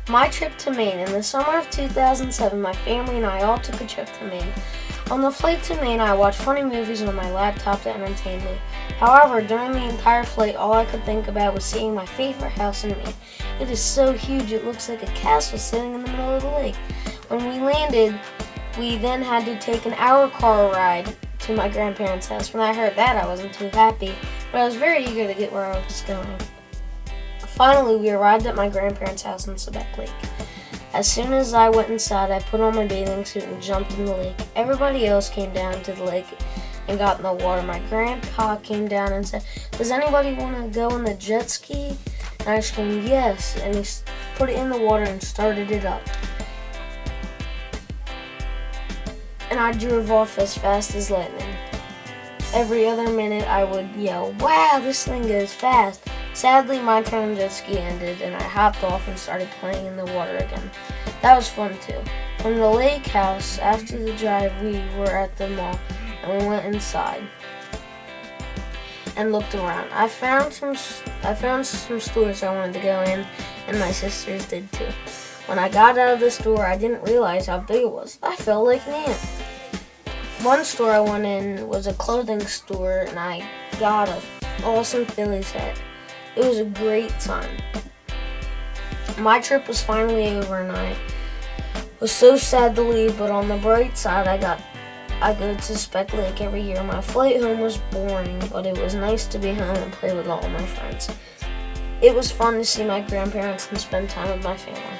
My trip to Maine. In the summer of 2007, my family and I all took a trip to Maine. On the flight to Maine, I watched funny movies on my laptop to entertain me. However, during the entire flight, all I could think about was seeing my favorite house in Maine. It is so huge, it looks like a castle sitting in the middle of the lake. When we landed, we then had to take an hour car ride to my grandparents' house. When I heard that, I wasn't too happy, but I was very eager to get where I was going. Finally, we arrived at my grandparents' house in Sebec Lake. As soon as I went inside, I put on my bathing suit and jumped in the lake. Everybody else came down to the lake and got in the water. My grandpa came down and said, "Does anybody want to go on the jet ski?" And I screamed, "Yes," and he put it in the water and started it up. And I drove off as fast as lightning. Every other minute I would yell, "Wow, this thing goes fast." Sadly, my turn on jet ski ended and I hopped off and started playing in the water again. That was fun too. From the lake house, after the drive, we were at the mall and we went inside and looked around. I found some stores I wanted to go in, and my sisters did too. When I got out of the store, I didn't realize how big it was. I felt like an ant. One store I went in was a clothing store and I got an awesome Phillies hat. It was a great time. My trip was finally over and I was so sad to leave, but on the bright side, I go to Speck Lake every year. My flight home was boring, but it was nice to be home and play with all my friends. It was fun to see my grandparents and spend time with my family.